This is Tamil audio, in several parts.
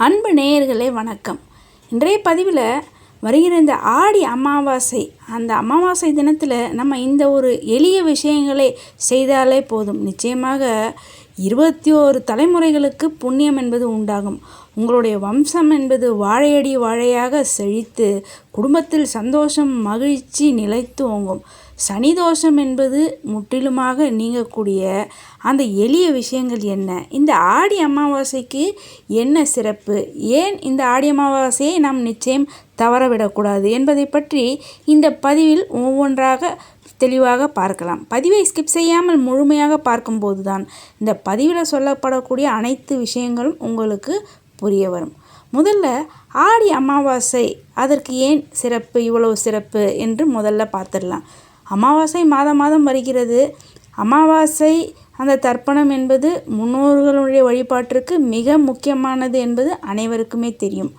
அன்பு நேயர்களே வணக்கம். இன்றைய பதிவில் வருகிற இந்த ஆடி அமாவாசை, அந்த அமாவாசை தினத்தில் நம்ம இந்த ஒரு எளிய விஷயங்களை செய்தாலே போதும். நிச்சயமாக 21 தலைமுறைகளுக்கு புண்ணியம் என்பது உண்டாகும். உங்களுடைய வம்சம் என்பது வாழையடி வாழையாக செழித்து குடும்பத்தில் சந்தோஷம் மகிழ்ச்சி நிலைத்து ஓங்கும். சனி தோஷம் என்பது முற்றிலுமாக நீங்கக்கூடிய அந்த எளிய விஷயங்கள் என்ன? இந்த ஆடி அமாவாசைக்கு என்ன சிறப்பு? ஏன் இந்த ஆடி அமாவாசையை நாம் நிச்சயம் தவறவிடக்கூடாது என்பதை பற்றி இந்த பதிவில் ஒவ்வொன்றாக தெளிவாக பார்க்கலாம். பதிவை ஸ்கிப் செய்யாமல் முழுமையாக பார்க்கும்போது தான் இந்த பதிவில் சொல்லப்படக்கூடிய அனைத்து விஷயங்களும் உங்களுக்கு புரிய வரும். முதல்ல ஆடி அமாவாசை, அதற்கு ஏன் சிறப்பு, இவ்வளவு சிறப்பு என்று முதல்ல பார்த்துடலாம். அமாவாசை மாதம் வருகிறது. அமாவாசை அந்த தர்ப்பணம் என்பது முன்னோர்களுடைய வழிபாட்டிற்கு மிக முக்கியமானது என்பது அனைவருக்குமே தெரியும்.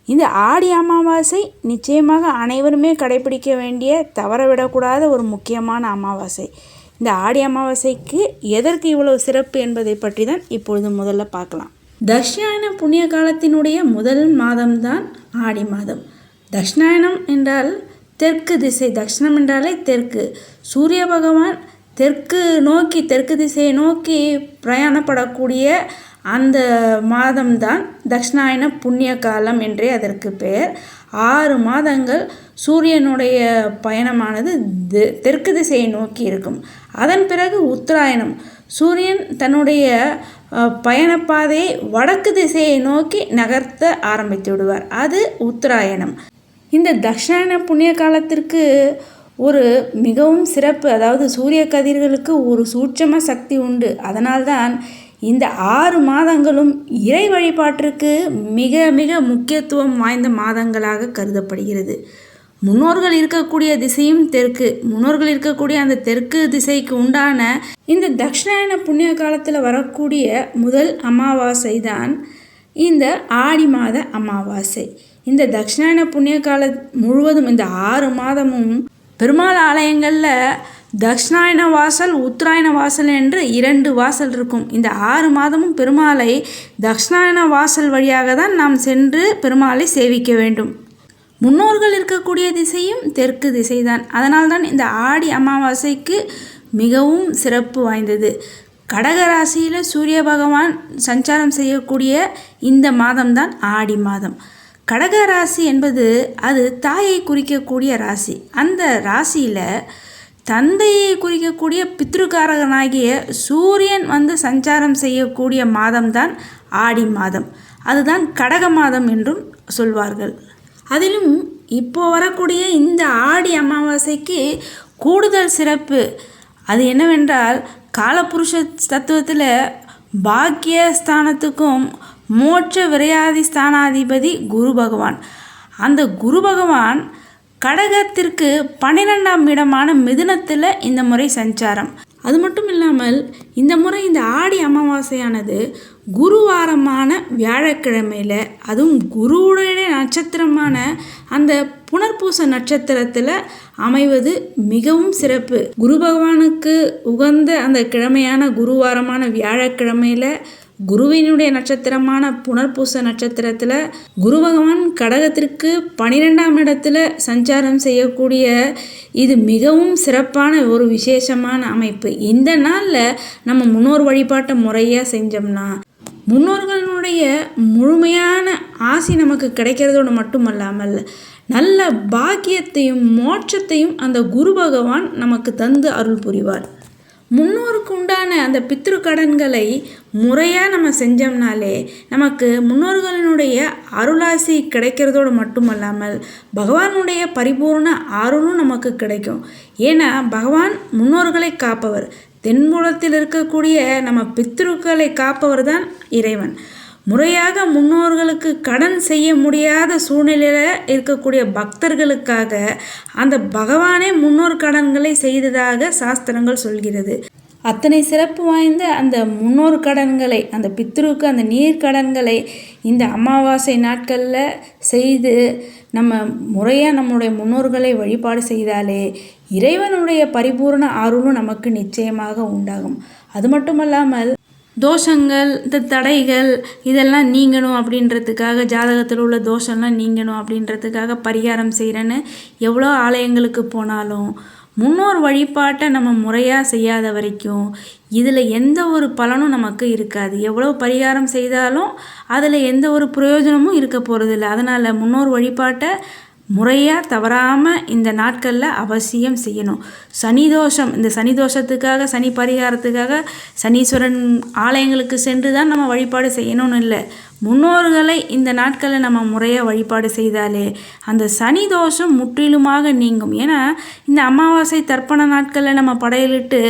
இந்த ஆடி அமாவாசை நிச்சயமாக அனைவருமே கடைபிடிக்க வேண்டிய, தவறவிடக்கூடாத ஒரு முக்கியமான அமாவாசை. இந்த ஆடி அமாவாசைக்கு எதற்கு இவ்வளவு சிறப்பு என்பதை பற்றி தான் இப்பொழுது முதல்ல பார்க்கலாம். தக்ஷாயன புண்ணிய காலத்தினுடைய முதல் மாதம்தான் ஆடி மாதம். தக்ஷாயனம் என்றால் தெற்கு திசை. தக்ஷணம் என்றாலே தெற்கு. சூரிய பகவான் தெற்கு திசையை நோக்கி பிரயாணப்படக்கூடிய அந்த மாதம்தான் தக்ஷாயன புண்ணிய காலம் என்றே அதற்கு பெயர். 6 மாதங்கள் சூரியனுடைய பயணமானது தெற்கு திசையை நோக்கி இருக்கும். அதன் பிறகு உத்தராயணம். சூரியன் தன்னுடைய பயணப்பாதையை வடக்கு திசையை நோக்கி நகர்த்த ஆரம்பித்து விடுவார். அது உத்தராயணம். இந்த தக்ஷாயன புண்ணிய காலத்திற்கு ஒரு மிகவும் சிறப்பு, அதாவது சூரிய கதிர்களுக்கு ஒரு சூட்சம சக்தி உண்டு. அதனால்தான் இந்த 6 மாதங்களும் இறை வழிபாட்டிற்கு மிக மிக முக்கியத்துவம் வாய்ந்த மாதங்களாக கருதப்படுகிறது. முன்னோர்கள் இருக்கக்கூடிய திசையும் தெற்கு. முன்னோர்கள் இருக்கக்கூடிய அந்த தெற்கு திசைக்கு உண்டான இந்த தக்ஷாயன புண்ணிய காலத்தில் வரக்கூடிய முதல் அமாவாசை தான் இந்த ஆடி மாத அமாவாசை. இந்த தக்ஷாயன புண்ணிய கால முழுவதும் இந்த 6 மாதமும் பெருமாள் ஆலயங்களில் தக்ஷாயன வாசல், உத்தராயண வாசல் என்று 2 வாசல் இருக்கும். இந்த 6 மாதமும் பெருமாளை தக்ஷாயன வாசல் வழியாக தான் நாம் சென்று பெருமாளை சேவிக்க வேண்டும். முன்னோர்கள் இருக்கக்கூடிய திசையும் தெற்கு திசைதான். அதனால்தான் இந்த ஆடி அமாவாசைக்கு மிகவும் சிறப்பு வாய்ந்தது. கடகராசியில் சூரிய பகவான் சஞ்சாரம் செய்யக்கூடிய இந்த மாதம்தான் ஆடி மாதம். கடகராசி என்பது அது தாயை குறிக்கக்கூடிய ராசி. அந்த ராசியில் தந்தையை குறிக்கக்கூடிய பித்ருக்காரகனாகிய சூரியன் வந்து சஞ்சாரம் செய்யக்கூடிய மாதம்தான் ஆடி மாதம். அதுதான் கடக மாதம் என்றும் சொல்வார்கள். அதிலும் இப்போ வரக்கூடிய இந்த ஆடி அமாவாசைக்கு கூடுதல் சிறப்பு. அது என்னவென்றால், காலபுருஷ தத்துவத்தில் பாக்கியஸ்தானத்துக்கும் மோட்ச விரையாதி ஸ்தானாதிபதி குரு பகவான். அந்த குரு பகவான் கடகத்திற்கு 12ஆம் இடமான மிதுனத்தில் இந்த முறை சஞ்சாரம். அது மட்டும் இல்லாமல் இந்த முறை இந்த ஆடி அமாவாசையானது குருவாரமான வியாழக்கிழமையில், அதுவும் குருவுடைய நட்சத்திரமான அந்த புனர்பூச நட்சத்திரத்தில் அமைவது மிகவும் சிறப்பு. குரு பகவானுக்கு உகந்த அந்த கிழமையான குருவாரமான வியாழக்கிழமையில் குருவினுடைய நட்சத்திரமான புனர்பூச நட்சத்திரத்தில் குரு பகவான் கடகத்திற்கு 12ஆம் இடத்துல சஞ்சாரம் செய்யக்கூடிய இது மிகவும் சிறப்பான ஒரு விசேஷமான அமைப்பு. இந்த நாளில் நம்ம முன்னோர் வழிபாட்டை முறையாக செஞ்சோம்னா முன்னோர்களுடைய முழுமையான ஆசி நமக்கு கிடைக்கிறதோடு மட்டுமல்லாமல் நல்ல பாக்கியத்தையும் மோட்சத்தையும் அந்த குரு பகவான் நமக்கு தந்து அருள் புரிவார். முன்னோருக்கு உண்டான அந்த பித்ரு கடன்களை முறையாக நம்ம செஞ்சோம்னாலே நமக்கு முன்னோர்களினுடைய அருளாசி கிடைக்கிறதோடு மட்டுமல்லாமல் பகவானுடைய பரிபூர்ண அருளும் நமக்கு கிடைக்கும். ஏன்னா பகவான் முன்னோர்களை காப்பவர். தென்புலத்தில் இருக்கக்கூடிய நம்ம பித்ருக்களை காப்பவர் தான் இறைவன். முறையாக முன்னோர்களுக்கு கடன் செய்ய முடியாத சூழ்நிலையில் இருக்கக்கூடிய பக்தர்களுக்காக அந்த பகவானே முன்னோர் கடன்களை செய்ததாக சாஸ்திரங்கள் சொல்கிறது. அத்தனை சிறப்பு வாய்ந்த அந்த முன்னோர் கடன்களை, அந்த பித்ருக்கு அந்த நீர் கடன்களை இந்த அமாவாசை நாட்களில் செய்து நம்ம முறையாக நம்முடைய முன்னோர்களை வழிபாடு செய்தாலே இறைவனுடைய பரிபூர்ண அருளும் நமக்கு நிச்சயமாக உண்டாகும். அது மட்டுமல்லாமல் தோஷங்கள், இந்த தடைகள் இதெல்லாம் நீங்கணும் அப்படின்றதுக்காக, ஜாதகத்தில் உள்ள தோஷம்லாம் நீங்கணும் அப்படின்றதுக்காக பரிகாரம் செய்கிறேன்னு எவ்வளோ ஆலயங்களுக்கு போனாலும் முன்னோர் வழிபாட்டை நம்ம முறையாக செய்யாத வரைக்கும் இதில் எந்த ஒரு பலனும் நமக்கு இருக்காது. எவ்வளோ பரிகாரம் செய்தாலும் அதில் எந்த ஒரு பிரயோஜனமும் இருக்க போகிறதில்ல. அதனால் முன்னோர் வழிபாட்டை முறையாக தவறாமல் இந்த நாட்களில் அவசியம் செய்யணும். சனி தோஷம், இந்த சனி தோஷத்துக்காக, சனி பரிகாரத்துக்காக சனீஸ்வரன் ஆலயங்களுக்கு சென்று தான் நம்ம வழிபாடு செய்யணும்னு இல்லை. முன்னோர்களை இந்த நாட்களில் நம்ம முறையாக வழிபாடு செய்தாலே அந்த சனி தோஷம் முற்றிலுமாக நீங்கும். ஏன்னா இந்த அமாவாசை தர்ப்பண நாட்களில் நம்ம படையலிட்டு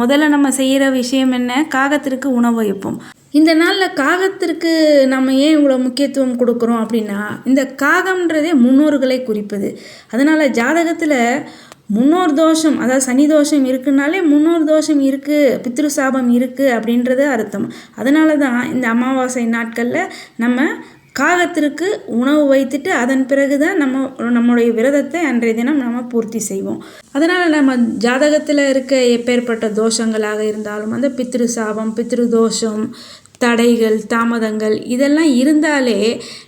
முதல்ல நம்ம செய்கிற விஷயம் என்ன? காகத்திற்கு உணவு வைப்போம். இந்த நாளில் காகத்திற்கு நம்ம ஏன் இவ்வளோ முக்கியத்துவம் கொடுக்குறோம் அப்படின்னா, இந்த காகம்ன்றதே முன்னோர்களை குறிப்பது. அதனால் ஜாதகத்தில் முன்னோர் தோஷம், அதாவது சனி தோஷம் இருக்குனாலே முன்னோர் தோஷம் இருக்குது, பித்ரு சாபம் இருக்குது அப்படின்றது அர்த்தம். அதனால தான் இந்த அமாவாசை நாட்களில் நம்ம காகத்திற்கு உணவு வைத்துட்டு அதன் பிறகு தான் நம்முடைய விரதத்தை அன்றைய தினம் நம்ம பூர்த்தி செய்வோம். அதனால் நம்ம ஜாதகத்தில் இருக்க எப்பேற்பட்ட தோஷங்களாக இருந்தாலும், அந்த பித்ரு சாபம், பித்ரு தோஷம், தடைகள், தாமதங்கள் இதெல்லாம் இருந்தாலே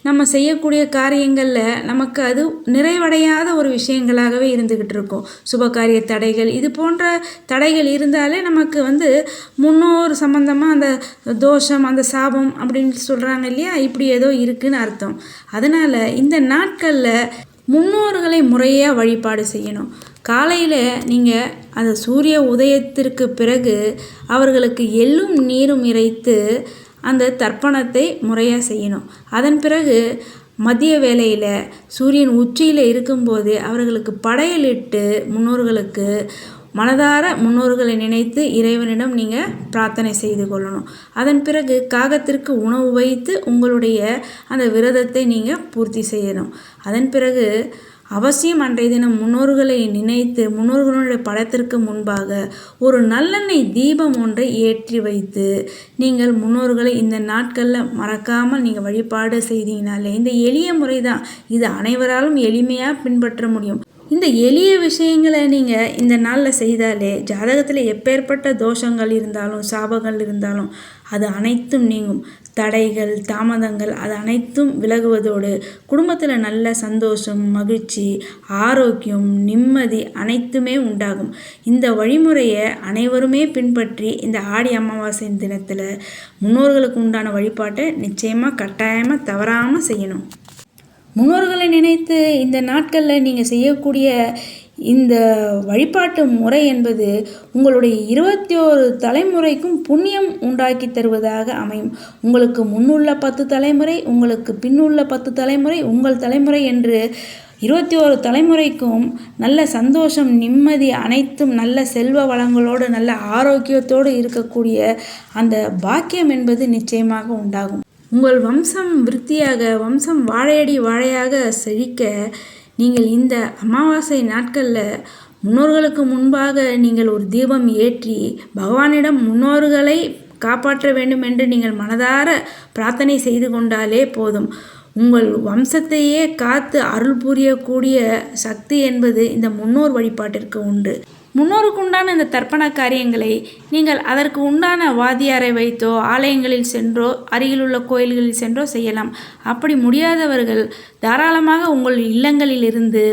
நம்ம செய்யக்கூடிய காரியங்களில் நமக்கு அது நிறைவடையாத ஒரு விஷயங்களாகவே இருந்துக்கிட்டு இருக்கும். சுபகாரிய தடைகள், இது போன்ற தடைகள் இருந்தாலே நமக்கு முன்னோர் சம்பந்தமாக அந்த தோஷம், அந்த சாபம் அப்படின்னு சொல்கிறாங்க இல்லையா, இப்படி ஏதோ இருக்குதுன்னு அர்த்தம். அதனால் இந்த நாட்களில் முன்னோர்களை முறையாக வழிபாடு செய்யணும். காலையில் நீங்கள் அந்த சூரிய உதயத்திற்கு பிறகு அவர்களுக்கு எள்ளும் நீரும் இறைத்து அந்த தர்ப்பணத்தை முறையாக செய்யணும். அதன் பிறகு மதிய வேளையில் சூரியன் உச்சியில் இருக்கும்போது அவர்களுக்கு படையலிட்டு முன்னோர்களுக்கு மனதார முன்னோர்களை நினைத்து இறைவனிடம் நீங்கள் பிரார்த்தனை செய்து கொள்ளணும். அதன் பிறகு காகத்திற்கு உணவு வைத்து உங்களுடைய அந்த விரதத்தை நீங்கள் பூர்த்தி செய்யணும். அதன் பிறகு அவசியம் அன்றைய தினம் முன்னோர்களை நினைத்து முன்னோர்களுடைய படத்திற்கு முன்பாக ஒரு நல்லெண்ணெய் தீபம் ஒன்றை ஏற்றி வைத்து நீங்கள் முன்னோர்களை இந்த நாட்களில் மறக்காமல் நீங்கள் வழிபாடு செய்தீங்கனாலே, இந்த எளிய முறை தான், இது அனைவராலும் எளிமையாக பின்பற்ற முடியும். இந்த எளிய விஷயங்களை நீங்கள் இந்த நாளில் செய்தாலே ஜாதகத்தில் எப்பேற்பட்ட தோஷங்கள் இருந்தாலும் சாபங்கள் இருந்தாலும் அது அனைத்தும் நீங்கும். தடைகள், தாமதங்கள் அது அனைத்தும் விலகுவதோடு குடும்பத்தில் நல்ல சந்தோஷம், மகிழ்ச்சி, ஆரோக்கியம், நிம்மதி அனைத்துமே உண்டாகும். இந்த வழிமுறையை அனைவருமே பின்பற்றி இந்த ஆடி அமாவாசை தினத்தில் முன்னோர்களுக்கு உண்டான வழிபாட்டை நிச்சயமாக கட்டாயமாக தவறாமல் செய்யணும். முன்னோர்களை நினைத்து இந்த நாட்களில் நீங்கள் செய்யக்கூடிய இந்த வழிபாட்டு முறை என்பது உங்களுடைய 21 தலைமுறைக்கும் புண்ணியம் உண்டாக்கி தருவதாக அமையும். உங்களுக்கு முன்னுள்ள 10 தலைமுறை, உங்களுக்கு பின்னுள்ள 10 தலைமுறை, உங்கள் தலைமுறை என்று 21 தலைமுறைக்கும் நல்ல சந்தோஷம், நிம்மதி அனைத்தும் நல்ல செல்வ வளங்களோடு நல்ல ஆரோக்கியத்தோடு இருக்கக்கூடிய அந்த பாக்கியம் என்பது நிச்சயமாக உண்டாகும். உங்கள் வம்சம் விருத்தியாக, வம்சம் வாழையடி வாழையாக செழிக்க நீங்கள் இந்த அமாவாசை நாட்களில் முன்னோர்களுக்கு முன்பாக நீங்கள் ஒரு தீபம் ஏற்றி பகவானிடம் முன்னோர்களை காப்பாற்ற வேண்டும் என்று நீங்கள் மனதார பிரார்த்தனை செய்து கொண்டாலே போதும். உங்கள் வம்சத்தையே காத்து அருள் புரியக்கூடிய சக்தி என்பது இந்த முன்னோர் வழிபாட்டிற்கு உண்டு. முன்னோருக்கு உண்டான இந்த தர்ப்பண காரியங்களை நீங்கள் அதற்கு உண்டான வாத்தியாரை வைத்தோ, ஆலயங்களில் சென்றோ, அருகிலுள்ள கோயில்களில் சென்றோ செய்யலாம். அப்படி முடியாதவர்கள் தாராளமாக உங்கள் இல்லங்களில் இருந்து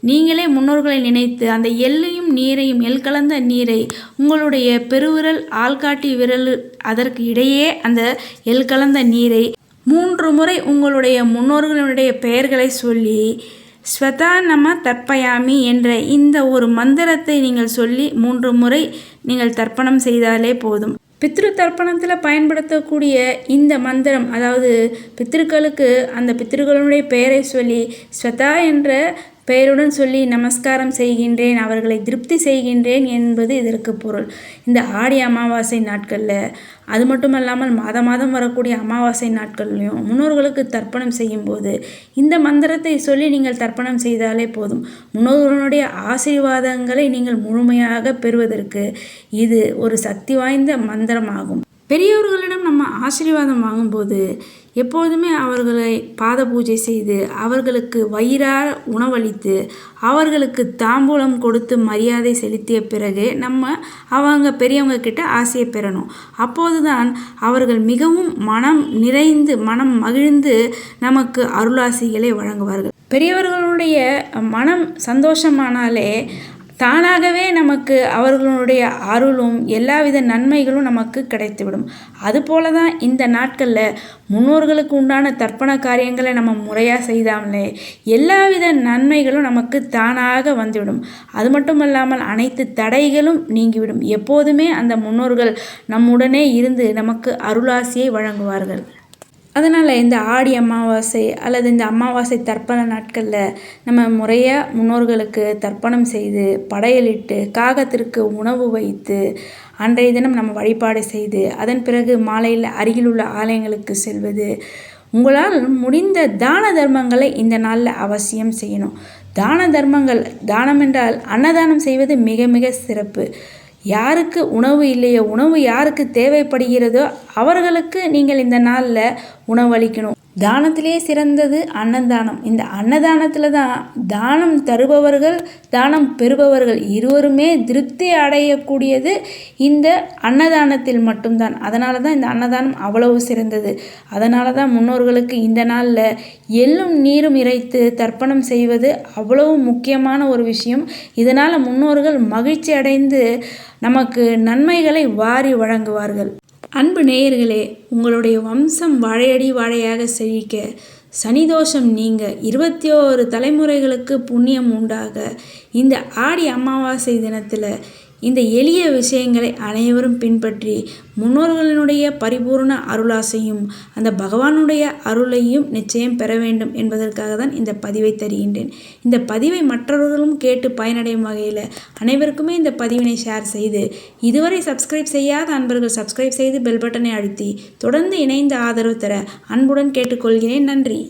நீங்களே முன்னோர்களை நினைத்து அந்த எள்ளையும் நீரையும், எள் கலந்த நீரை உங்களுடைய பெருவிரல், ஆள்காட்டி விரல் அதற்கு இடையே அந்த எள் கலந்த நீரை 3 முறை உங்களுடைய முன்னோர்களுடைய பெயர்களை சொல்லி ஸ்வதா நம தர்ப்பயாமி என்ற இந்த ஒரு மந்திரத்தை நீங்கள் சொல்லி 3 முறை நீங்கள் தர்ப்பணம் செய்தாலே போதும். பித்ரு தர்ப்பணத்தில் பயன்படுத்தக்கூடிய இந்த மந்திரம், அதாவது பித்ருக்களுக்கு அந்த பித்ருக்களுடைய பெயரை சொல்லி ஸ்வதா என்ற பெயருடன் சொல்லி நமஸ்காரம் செய்கின்றேன், அவர்களை திருப்தி செய்கின்றேன் என்பது இதற்கு பொருள். இந்த ஆடி அமாவாசை நாட்களில், அது மட்டும் இல்லாமல் மாதம் வரக்கூடிய அமாவாசை நாட்கள்லையும் முன்னோர்களுக்கு தர்ப்பணம் செய்யும்போது இந்த மந்திரத்தை சொல்லி நீங்கள் தர்ப்பணம் செய்தாலே போதும். முன்னோர்களுடைய ஆசீர்வாதங்களை நீங்கள் முழுமையாக பெறுவதற்கு இது ஒரு சக்தி வாய்ந்த மந்திரமாகும். பெரியவர்களிடம் நம்ம ஆசீர்வாதம் வாங்கும்போது எப்பொழுதுமே அவர்களை பாத பூஜை செய்து அவர்களுக்கு வயிறார உணவளித்து அவர்களுக்கு தாம்பூலம் கொடுத்து மரியாதை செலுத்திய பிறகு நம்ம அவங்க பெரியவங்க கிட்ட ஆசையை பெறணும். அப்போது தான் அவர்கள் மிகவும் மனம் நிறைந்து மனம் மகிழ்ந்து நமக்கு அருளாசிகளை வழங்குவார்கள். பெரியவர்களுடைய மனம் சந்தோஷமானாலே தானாகவே நமக்கு அவர்களுடைய அருளும் எல்லாவித நன்மைகளும் நமக்கு கிடைத்துவிடும். அதுபோல தான் இந்த நாட்களில் முன்னோர்களுக்கு உண்டான தர்ப்பண காரியங்களை நம்ம முறையாக செய்தாமலே எல்லாவித நன்மைகளும் நமக்கு தானாக வந்துவிடும். அது மட்டும் இல்லாமல் அனைத்து தடைகளும் நீங்கிவிடும். எப்போதுமே அந்த முன்னோர்கள் நம்முடனே இருந்து நமக்கு அருளாசியை வழங்குவார்கள். அதனால் இந்த ஆடி அமாவாசை அல்லது இந்த அமாவாசை தர்ப்பண நாட்களில் நம்ம முறையாக முன்னோர்களுக்கு தர்ப்பணம் செய்து படையலிட்டு காகத்திற்கு உணவு வைத்து அன்றைய தினம் நம்ம வழிபாடு செய்து அதன் பிறகு மாலையில் அருகிலுள்ள ஆலயங்களுக்கு செல்வது, உங்களால் முடிந்த தான தர்மங்களை இந்த நாளில் அவசியம் செய்யணும். தான தர்மங்கள், தானம் என்றால் அன்னதானம் செய்வது மிக மிக சிறப்பு. யாருக்கு உணவு இல்லையோ, உணவு யாருக்கு தேவைப்படுகிறதோ அவர்களுக்கு நீங்கள் இந்த நாளில் உணவளிக்கணும். தானத்திலே சிறந்தது அன்னதானம். இந்த அன்னதானத்தில் தான் தானம் தருபவர்கள் தானம் பெறுபவர்கள் இருவருமே திருப்தி அடையக்கூடியது இந்த அன்னதானத்தில் மட்டும்தான். அதனால தான் இந்த அன்னதானம் அவ்வளவு சிறந்தது. அதனால தான் முன்னோர்களுக்கு இந்த நாளில் எள்ளும் நீரும் இறைத்து தர்ப்பணம் செய்வது அவ்வளவு முக்கியமான ஒரு விஷயம். இதனால் முன்னோர்கள் மகிழ்ச்சி அடைந்து நமக்கு நன்மைகளை வாரி வழங்குவார்கள். அன்பு நேயர்களே, உங்களுடைய வம்சம் வாழையடி வாழையாக செழிக்க, சனிதோஷம் நீங்க, 21 தலைமுறைகளுக்கு புண்ணியம் உண்டாக இந்த ஆடி அமாவாசை தினத்தில் இந்த எளிய விஷயங்களை அனைவரும் பின்பற்றி முன்னோர்களினுடைய பரிபூர்ண அருளாசையும் அந்த பகவானுடைய அருளையும் நிச்சயம் பெற வேண்டும் என்பதற்காக தான் இந்த பதிவை தருகின்றேன். இந்த பதிவை மற்றவர்களும் கேட்டு பயனடையும் வகையில் அனைவருக்குமே இந்த பதிவினை ஷேர் செய்து, இதுவரை சப்ஸ்கிரைப் செய்யாத அன்பர்கள் சப்ஸ்கிரைப் செய்து பெல் பட்டனை அழுத்தி தொடர்ந்து இணைந்து ஆதரவு தர அன்புடன் கேட்டுக்கொள்கிறேன். நன்றி.